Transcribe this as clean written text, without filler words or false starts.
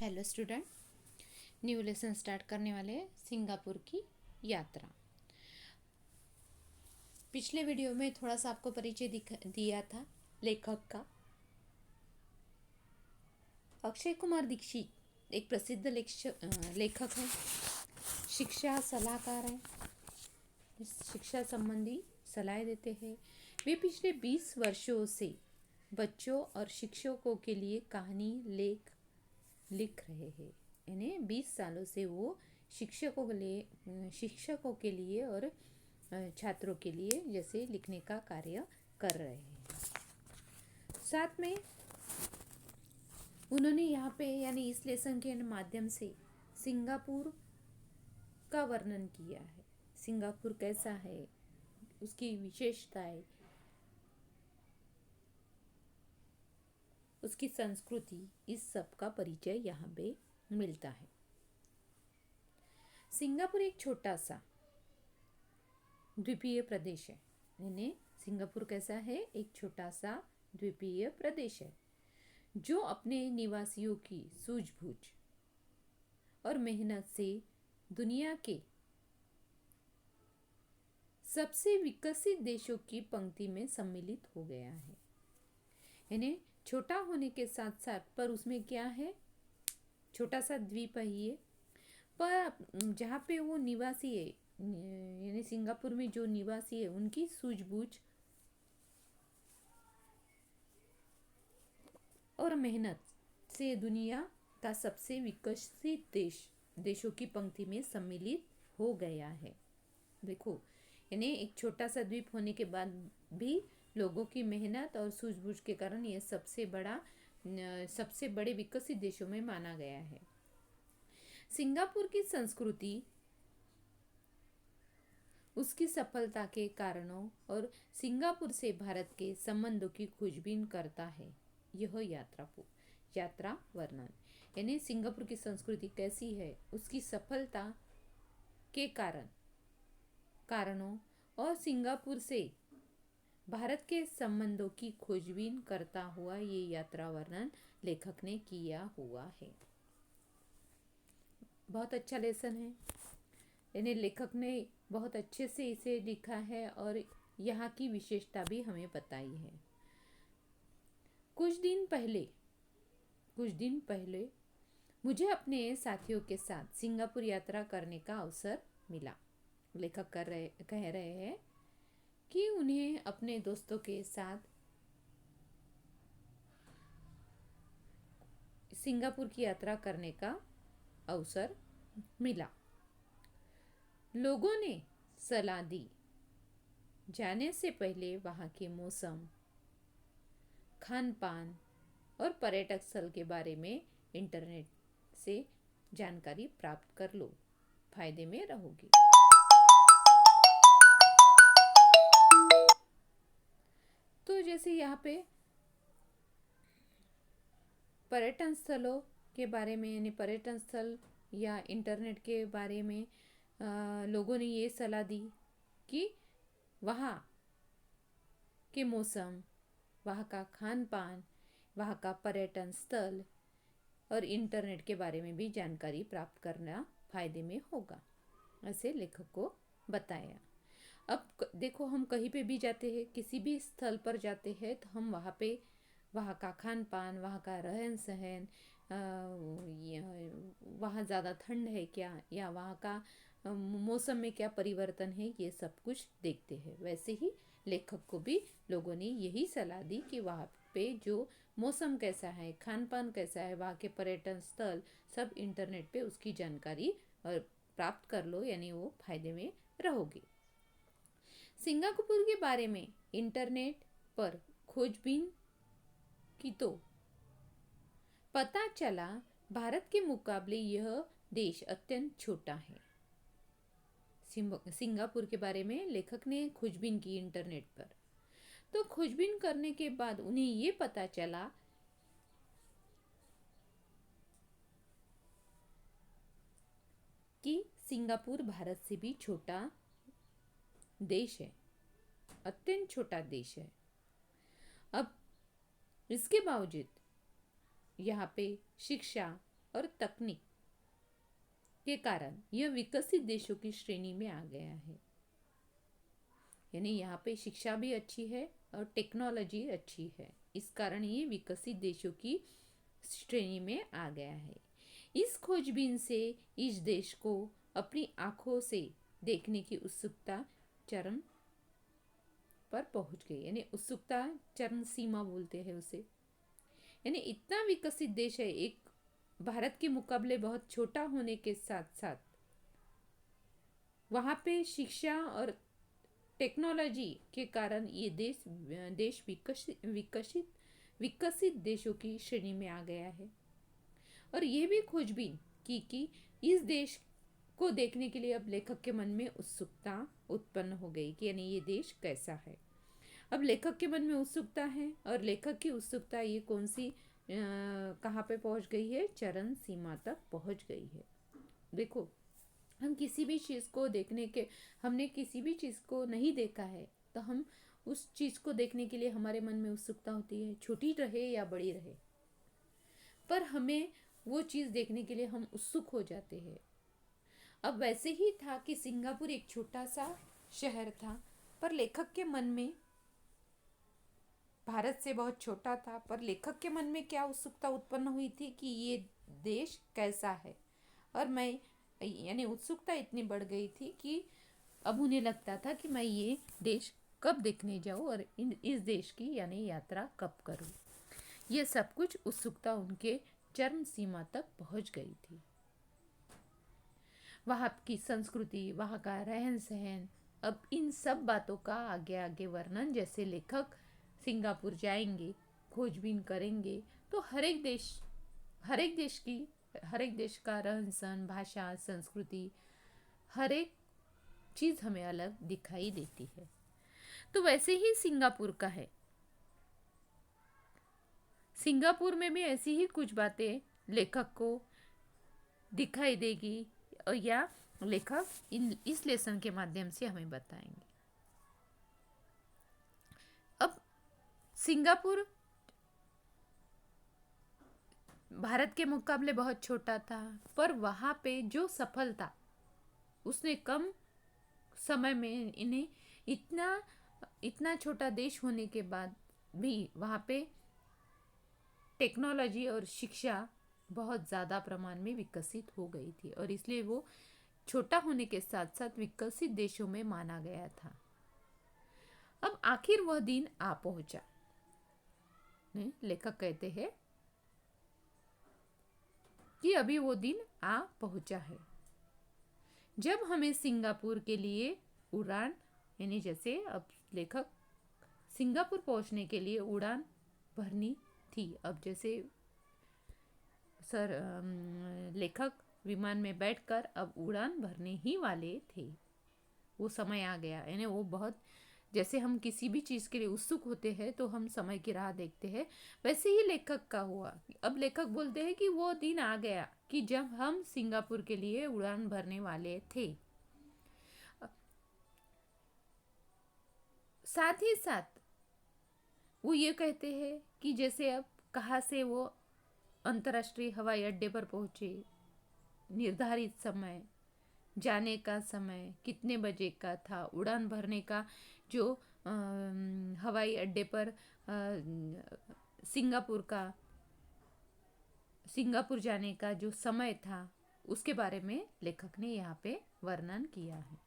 Hello student, new lesson start करने वाले हैं सिंगापुर की यात्रा। पिछले वीडियो में थोड़ा सा आपको परिचय दिया था लेखक का। अक्षय कुमार दीक्षित एक प्रसिद्ध लेखक है, शिक्षा सलाहकार है, शिक्षा संबंधी सलाह देते हैं। वे पिछले 20 वर्षों से बच्चों और शिक्षकों के लिए कहानी लिख रहे हैं। यानी 20 सालों से वो शिक्षकों के लिए और छात्रों के लिए जैसे लिखने का कार्य कर रहे हैं। साथ में उन्होंने यहाँ पे यानी इस लेसन के माध्यम से सिंगापुर का वर्णन किया है। सिंगापुर कैसा है, उसकी विशेषताएं, उसकी संस्कृति, इस सब का परिचय यहाँ पे मिलता है। सिंगापुर एक छोटा सा द्वीपीय प्रदेश है। यानी सिंगापुर कैसा है, एक छोटा सा द्वीपीय प्रदेश है जो अपने निवासियों की सूझबूझ और मेहनत से दुनिया के सबसे विकसित देशों की पंक्ति में सम्मिलित हो गया है। यानी छोटा होने के साथ साथ पर उसमें क्या है, छोटा सा द्वीप ही है, पर जहाँ पे वो निवासी है यानी सिंगापुर में जो निवासी है उनकी सूझबूझ और मेहनत से दुनिया का सबसे विकसित देशों की पंक्ति में सम्मिलित हो गया है। देखो, यानी एक छोटा सा द्वीप होने के बाद भी लोगों की मेहनत और सूझबूझ के कारण ये सबसे बड़े विकसित देशों में माना गया है। सिंगापुर की संस्कृति उसकी सफलता के कारणों और सिंगापुर से भारत के संबंधों की खोजबीन करता है। यह यात्रा वर्णन यानी सिंगापुर की संस्कृति कैसी है, उसकी सफलता के कारणों और सिंगापुर से भारत के संबंधों की खोजबीन करता हुआ ये यात्रा वर्णन लेखक ने किया हुआ है। बहुत अच्छा लेसन है, यानी लेखक ने बहुत अच्छे से इसे लिखा है और यहाँ की विशेषता भी हमें बताई है। कुछ दिन पहले मुझे अपने साथियों के साथ सिंगापुर यात्रा करने का अवसर मिला। लेखक कह रहे हैं कि उन्हें अपने दोस्तों के साथ सिंगापुर की यात्रा करने का अवसर मिला। लोगों ने सलाह दी जाने से पहले वहाँ के मौसम, खान पान और पर्यटक स्थल के बारे में इंटरनेट से जानकारी प्राप्त कर लो, फायदे में रहोगे। तो जैसे यहाँ पे पर्यटन स्थलों के बारे में यानी पर्यटन स्थल या इंटरनेट के बारे में लोगों ने ये सलाह दी कि वहाँ के मौसम, वहाँ का खान पान, वहाँ का पर्यटन स्थल और इंटरनेट के बारे में भी जानकारी प्राप्त करना फायदे में होगा, ऐसे लेखक को बताया। अब देखो, हम कहीं पे भी जाते हैं, किसी भी स्थल पर जाते हैं तो हम वहाँ का खान पान, वहाँ का रहन सहन, वहाँ ज़्यादा ठंड है क्या या वहाँ का मौसम में क्या परिवर्तन है, ये सब कुछ देखते हैं। वैसे ही लेखक को भी लोगों ने यही सलाह दी कि वहाँ पे जो मौसम कैसा है, खान पान कैसा है, वहाँ के पर्यटन स्थल सब इंटरनेट पे उसकी जानकारी प्राप्त कर लो, यानी वो फायदे में रहोगे। सिंगापुर के बारे में इंटरनेट पर खोजबीन की तो पता चला भारत के मुकाबले यह देश अत्यंत छोटा है। सिंगापुर के बारे में लेखक ने खोजबीन की इंटरनेट पर, तो खोजबीन करने के बाद उन्हें ये पता चला कि सिंगापुर भारत से भी छोटा देश है, अत्यंत छोटा देश है। अब इसके बावजूद यहाँ पे शिक्षा और तकनीक के कारण यह विकसित देशों की श्रेणी में आ गया है। यानी यहाँ पे शिक्षा भी अच्छी है और टेक्नोलॉजी अच्छी है, इस कारण ये विकसित देशों की श्रेणी में आ गया है। इस खोजबीन से इस देश को अपनी आंखों से देखने की उत्सुकता चरम पर पहुंच गई। यानी उत्सुकता चरम सीमा बोलते हैं उसे। यानी इतना विकसित देश है, एक भारत के मुकाबले बहुत छोटा होने के साथ साथ वहाँ पे शिक्षा और टेक्नोलॉजी के कारण ये देश विकसित देशों की श्रेणी में आ गया है। और ये भी खोजबीन की कि इस देश को देखने के लिए अब लेखक के मन में उत्सुकता उत्पन्न हो गई कि यानी ये देश कैसा है। अब लेखक के मन में उत्सुकता है और लेखक की उत्सुकता ये कौन सी कहाँ पे पहुँच गई है, चरम सीमा तक पहुँच गई है। देखो, हम किसी भी चीज़ को देखने के हमने किसी भी चीज़ को नहीं देखा है तो हम उस चीज़ को देखने के लिए हमारे मन में उत्सुकता होती है, छोटी रहे या बड़ी रहे, पर हमें वो चीज़ देखने के लिए हम उत्सुक हो जाते हैं। अब वैसे ही था कि सिंगापुर एक छोटा सा शहर था, पर लेखक के मन में, भारत से बहुत छोटा था, पर लेखक के मन में क्या उत्सुकता उत्पन्न हुई थी कि ये देश कैसा है। और मैं यानी उत्सुकता इतनी बढ़ गई थी कि अब उन्हें लगता था कि मैं ये देश कब देखने जाऊँ और इस देश की यानी यात्रा कब करूँ। ये सब कुछ उत्सुकता उनके चरम सीमा तक पहुँच गई थी। वहाँ की संस्कृति, वहाँ का रहन सहन, अब इन सब बातों का आगे आगे वर्णन जैसे लेखक सिंगापुर जाएंगे, खोजबीन करेंगे, तो हर एक देश का रहन सहन, भाषा, संस्कृति, हर एक चीज़ हमें अलग दिखाई देती है। तो वैसे ही सिंगापुर का है। सिंगापुर में भी ऐसी ही कुछ बातें लेखक को दिखाई देगी या लेखक इस लेसन के माध्यम से हमें बताएंगे। अब सिंगापुर भारत के मुकाबले बहुत छोटा था, पर वहाँ पे जो सफलता उसने कम समय में इन्हें इतना छोटा देश होने के बाद भी वहाँ पे टेक्नोलॉजी और शिक्षा बहुत ज़्यादा प्रमाण में विकसित हो गई थी और इसलिए वो छोटा होने के साथ साथ विकसित देशों में माना गया था। अब आखिर वह दिन आ पहुंचा। लेखक कहते हैं कि अभी वो दिन आ पहुंचा है जब हमें सिंगापुर के लिए उड़ान, यानी जैसे अब लेखक सिंगापुर पहुंचने के लिए उड़ान भरनी थी। अब जैसे लेखक विमान में बैठकर अब उड़ान भरने ही वाले थे, वो समय आ गया। यानी वो बहुत, जैसे हम किसी भी चीज़ के लिए उत्सुक होते हैं तो हम समय की राह देखते हैं, वैसे ही लेखक का हुआ। अब लेखक बोलते हैं कि वो दिन आ गया कि जब हम सिंगापुर के लिए उड़ान भरने वाले थे। साथ ही साथ वो ये कहते हैं कि जैसे अब कहाँ से वो अंतर्राष्ट्रीय हवाई अड्डे पर पहुँचे, निर्धारित समय, जाने का समय कितने बजे का था, उड़ान भरने का जो हवाई अड्डे पर सिंगापुर जाने का जो समय था, उसके बारे में लेखक ने यहाँ पे वर्णन किया है।